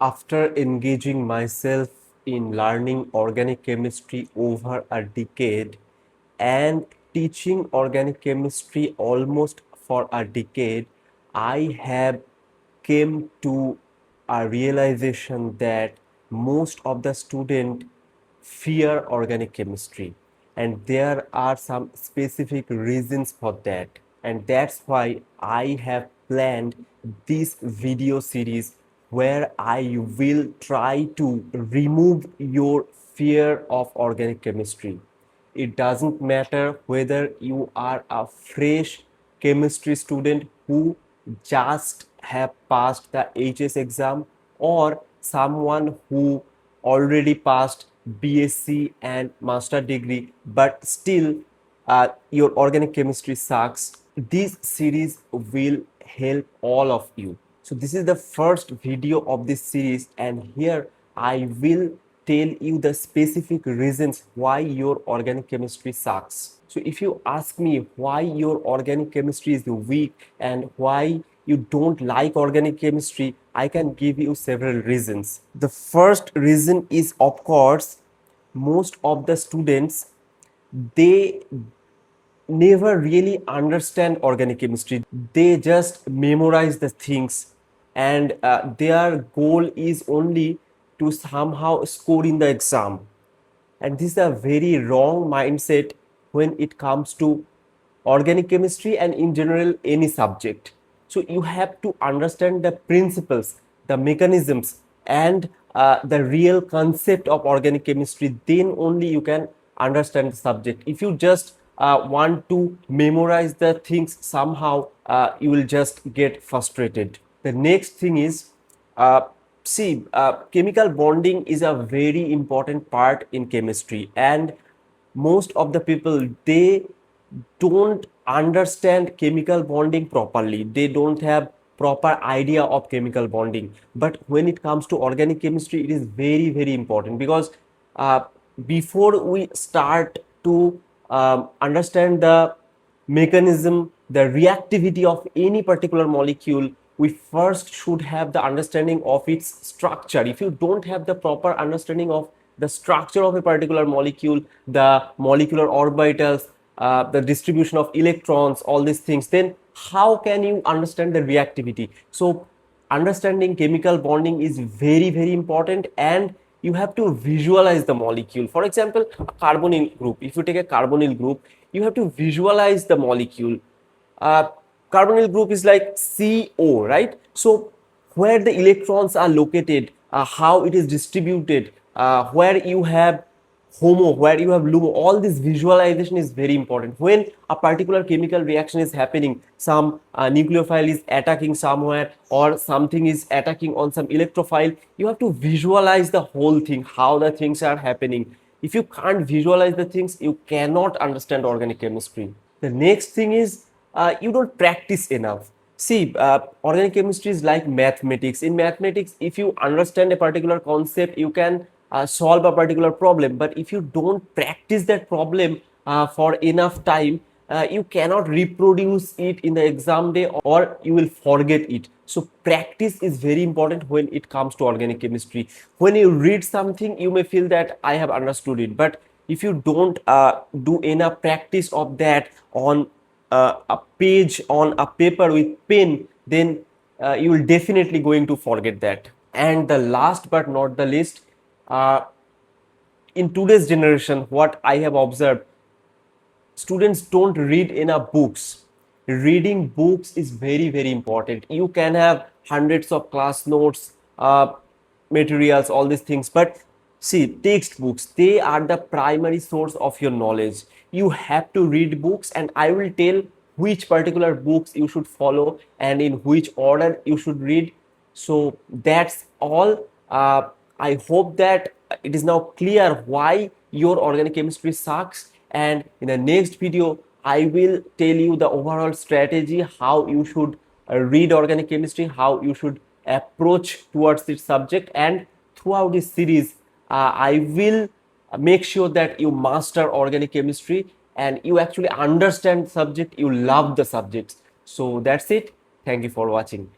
After engaging myself in learning organic chemistry over a decade and teaching organic chemistry almost for a decade, I have came to a realization that most of the student fear organic chemistry, and there are some specific reasons for that, and that's why I have planned this video series where I will try to remove your fear of organic chemistry. It doesn't matter whether you are a fresh chemistry student who just have passed the HS exam, or someone who already passed BSc and master degree but still your organic chemistry sucks. This series will help all of you. So this is the first video of this series, and here I will tell you the specific reasons why your organic chemistry sucks. So if you ask me why your organic chemistry is weak and why you don't like organic chemistry, I can give you several reasons. The first reason is, of course, most of the students, they never really understand organic chemistry. They just memorize the things, and their goal is only to somehow score in the exam. And this is a very wrong mindset when it comes to organic chemistry and in general any subject. So you have to understand the principles, the mechanisms, and the real concept of organic chemistry. Then only you can understand the subject. If you just want to memorize the things somehow, you will just get frustrated. The next thing is, chemical bonding is a very important part in chemistry, and most of the people, they don't understand chemical bonding properly. They don't have proper idea of chemical bonding. But when it comes to organic chemistry, it is very, very important, because uh, before we start to understand the mechanism, the reactivity of any particular molecule, we first should have the understanding of its structure. If you don't have the proper understanding of the structure of a particular molecule, the molecular orbitals, the distribution of electrons, all these things, then how can you understand the reactivity? So understanding chemical bonding is very, very important, and you have to visualize the molecule. For example, a carbonyl group, if you take a carbonyl group, you have to visualize the molecule. uh, Carbonyl group is like CO, right? So where the electrons are located, how it is distributed, where you have HOMO, where you have LUMO, all this visualization is very important. When a particular chemical reaction is happening, some nucleophile is attacking somewhere, or something is attacking on some electrophile, you have to visualize the whole thing, how the things are happening. If you can't visualize the things, you cannot understand organic chemistry. The next thing is, you don't practice enough. See, organic chemistry is like mathematics. In mathematics, if you understand a particular concept, you can solve a particular problem. But if you don't practice that problem for enough time, you cannot reproduce it in the exam day, or you will forget it. So practice is very important when it comes to organic chemistry. When you read something, you may feel that I have understood it, but if you don't do enough practice of that on a page, on a paper with pen, then you will definitely going to forget that. And the last but not the least, uh, in today's generation, what I have observed, students don't read enough books. Reading books is very, very important. You can have hundreds of class notes, materials, all these things, but see, textbooks, they are the primary source of your knowledge. You have to read books, and I will tell which particular books you should follow and in which order you should read. So that's all. I hope that it is now clear why your organic chemistry sucks, and in the next video I will tell you the overall strategy, how you should read organic chemistry, how you should approach towards this subject. And throughout this series, I will make sure that you master organic chemistry and you actually understand the subject, you love the subjects. So that's it. Thank you for watching.